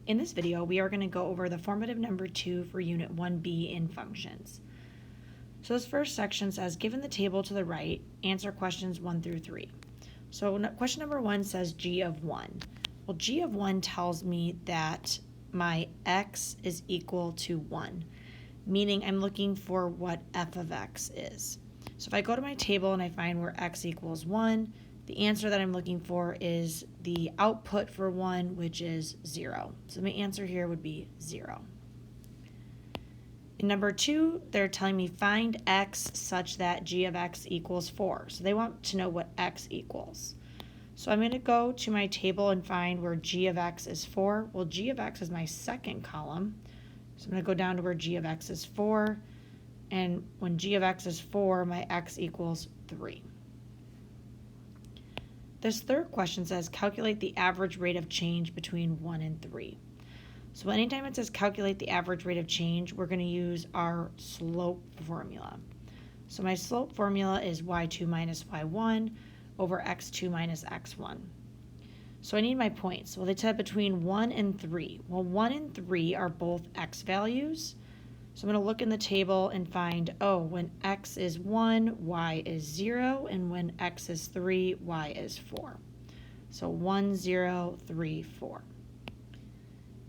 In this video, we are going to go over the formative number 2 for Unit 1B in functions. So this first section says, given the table to the right, answer questions 1 through 3. So question number 1 says g of 1. Well, g of 1 tells me that my x is equal to 1, meaning I'm looking for what f of x is. So if I go to my table and I find where x equals 1, the answer that I'm looking for is the output for 1, which is 0. So my answer here would be 0. In number 2, they're telling me find x such that g of x equals 4. So they want to know what x equals. So I'm going to go to my table and find where g of x is 4. Well, g of x is my second column. So I'm going to go down to where g of x is 4. And when g of x is 4, my x equals 3. This third question says calculate the average rate of change between 1 and 3. So anytime it says calculate the average rate of change, we're going to use our slope formula. So my slope formula is y2 minus y1 over x2 minus x1. So I need my points. Well, they said between 1 and 3. Well, 1 and 3 are both x values. So I'm going to look in the table and find, oh, when x is 1, y is 0, and when x is 3, y is 4. So 1, 0, 3, 4.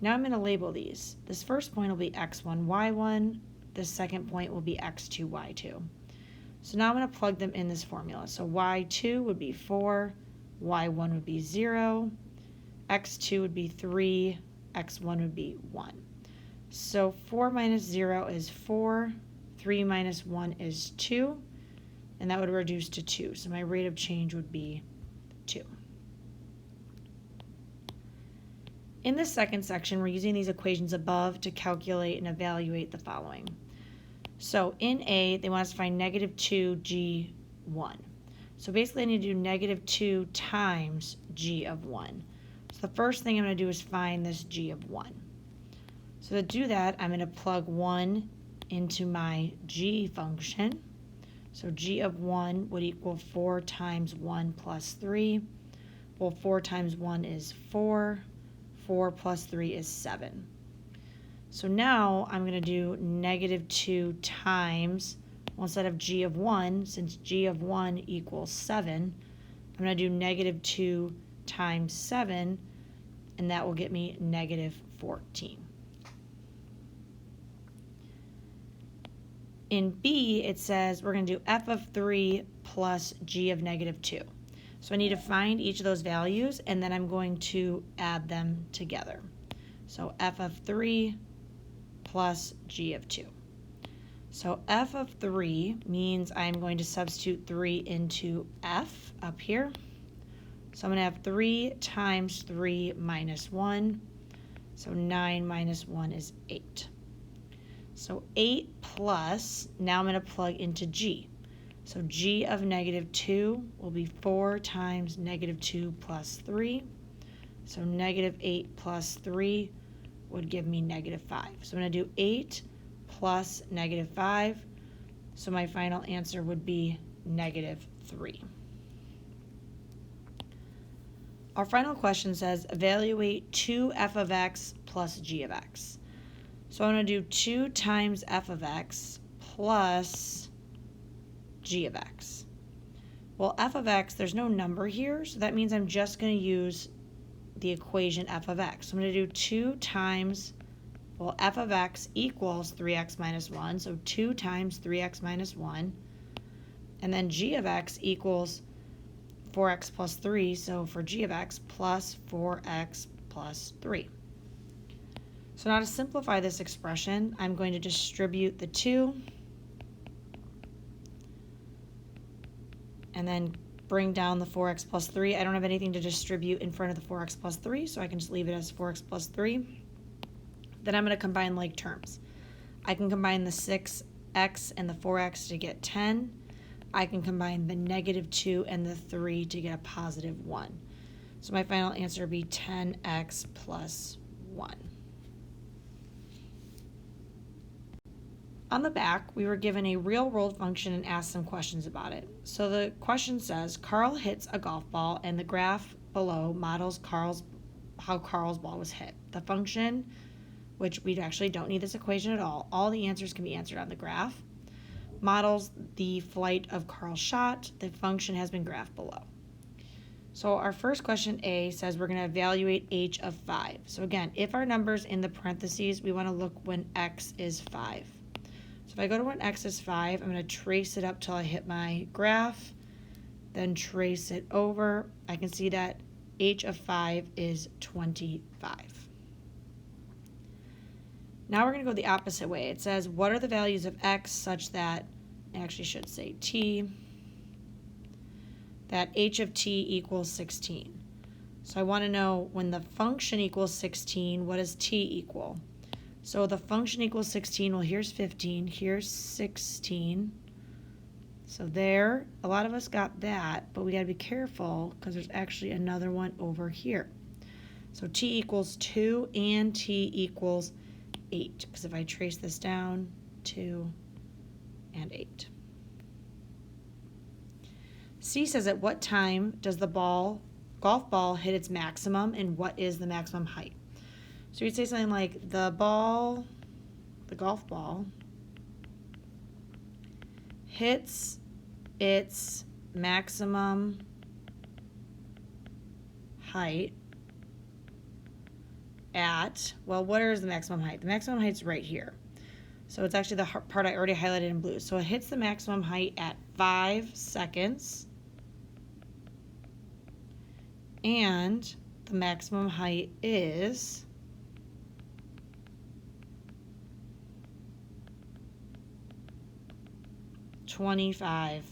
Now I'm going to label these. This first point will be x1, y1. This second point will be x2, y2. So now I'm going to plug them in this formula. So y2 would be 4, y1 would be 0, x2 would be 3, x1 would be 1. So 4 minus 0 is 4, 3 minus 1 is 2, and that would reduce to 2. So my rate of change would be 2. In this second section, we're using these equations above to calculate and evaluate the following. So in A, they want us to find negative 2g1. So basically I need to do negative 2 times g of 1. So the first thing I'm going to do is find this g of 1. So to do that, I'm going to plug 1 into my g function. So g of 1 would equal 4 times 1 plus 3. Well, 4 times 1 is 4. 4 plus 3 is 7. So now I'm going to do negative 2 times, well, instead of g of 1, since g of 1 equals 7, I'm going to do negative 2 times 7, and that will get me negative 14. In B, it says we're going to do f of 3 plus g of negative 2. So I need to find each of those values, and then I'm going to add them together. So f of 3 plus g of 2. So f of 3 means I'm going to substitute 3 into f up here. So I'm going to have 3 times 3 minus 1. So 9 minus 1 is 8. So 8 plus, now I'm going to plug into g. So g of negative 2 will be 4 times negative 2 plus 3. So negative 8 plus 3 would give me negative 5. So I'm going to do 8 plus negative 5. So my final answer would be negative 3. Our final question says evaluate 2f of x plus g of x. So I'm going to do 2 times f of x plus g of x. Well, f of x, there's no number here, so that means I'm just going to use the equation f of x. So I'm going to do 2 times, well, f of x equals 3x minus 1, so 2 times 3x minus 1. And then g of x equals 4x plus 3, so for g of x plus 4x plus 3. So now to simplify this expression, I'm going to distribute the 2 and then bring down the 4x plus 3. I don't have anything to distribute in front of the 4x plus 3, so I can just leave it as 4x plus 3. Then I'm going to combine like terms. I can combine the 6x and the 4x to get 10. I can combine the negative 2 and the 3 to get a positive 1. So my final answer would be 10x plus 1. On the back, we were given a real-world function and asked some questions about it. So the question says, Carl hits a golf ball, and the graph below models how Carl's ball was hit. the function, which we actually don't need this equation at all the answers can be answered on the graph, models the flight of Carl's shot. The function has been graphed below. So our first question A says we're going to evaluate h of 5. So again, if our number's in the parentheses, we want to look when x is 5. So if I go to when x is 5, I'm going to trace it up till I hit my graph, then trace it over. I can see that h of 5 is 25. Now we're going to go the opposite way. It says, what are the values of x such that, I actually should say t, that h of t equals 16. So I want to know when the function equals 16, what does t equal? So the function equals 16, well here's 15, here's 16. So there, a lot of us got that, but we got to be careful because there's actually another one over here. So t equals 2 and t equals 8, because if I trace this down, 2 and 8. C says, at what time does the golf ball hit its maximum, and what is the maximum height? So you'd say something like the golf ball hits its maximum height at, well, what is the maximum height? The maximum height's right here. So it's actually the part I already highlighted in blue. So it hits the maximum height at 5 seconds. And the maximum height is 25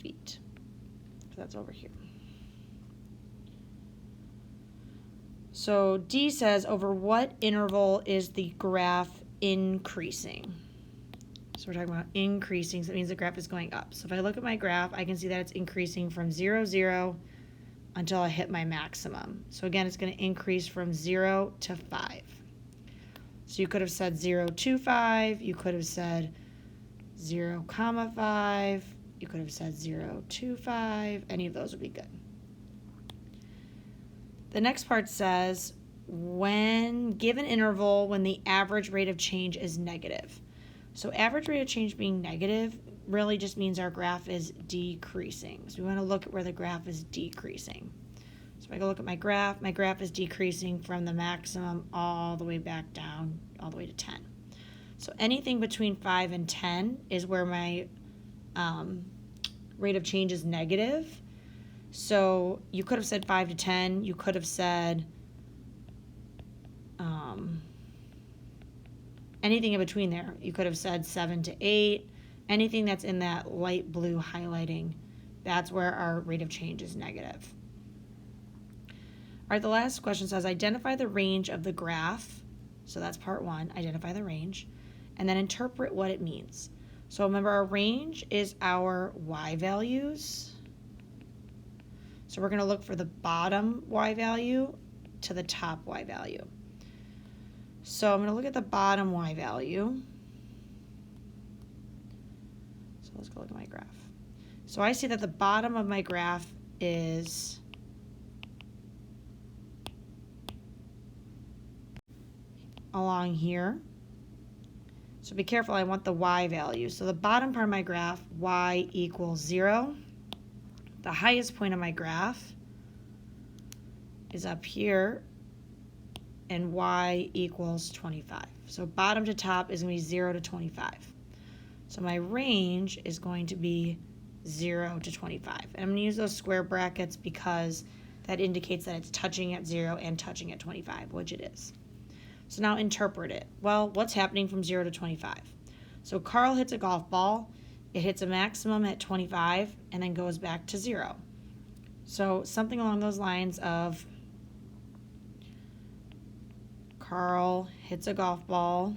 feet. So that's over here. So D says, over what interval is the graph increasing? So we're talking about increasing, so that means the graph is going up. So if I look at my graph, I can see that it's increasing from 0, 0 until I hit my maximum. So again, it's going to increase from 0 to 5. So you could have said 0 to 5, you could have said 0, 5, you could have said 0 to 5, any of those would be good. The next part says, when given interval, when the average rate of change is negative. So average rate of change being negative really just means our graph is decreasing. So we want to look at where the graph is decreasing. So if I go look at my graph is decreasing from the maximum all the way back down, all the way to 10. So anything between 5 and 10 is where my rate of change is negative. So you could have said 5 to 10. You could have said anything in between there. You could have said 7 to 8. Anything that's in that light blue highlighting, that's where our rate of change is negative. All right, the last question says, identify the range of the graph. So that's part 1, identify the range, and then interpret what it means. So remember, our range is our y values. So we're going to look for the bottom y value to the top y value. So I'm going to look at the bottom y value. So let's go look at my graph. So I see that the bottom of my graph is along here. So be careful, I want the y value. So the bottom part of my graph, y equals 0. The highest point of my graph is up here, and y equals 25. So bottom to top is going to be 0 to 25. So my range is going to be 0 to 25. And I'm going to use those square brackets because that indicates that it's touching at 0 and touching at 25, which it is. So now interpret it. Well, what's happening from 0 to 25? So Carl hits a golf ball. It hits a maximum at 25 and then goes back to 0. So something along those lines of Carl hits a golf ball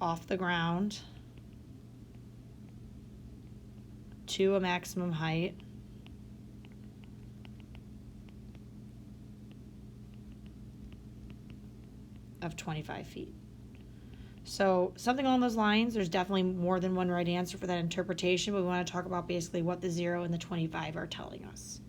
off the ground to a maximum height of 25 feet. So something along those lines. There's definitely more than one right answer for that interpretation, but we want to talk about basically what the 0 and the 25 are telling us.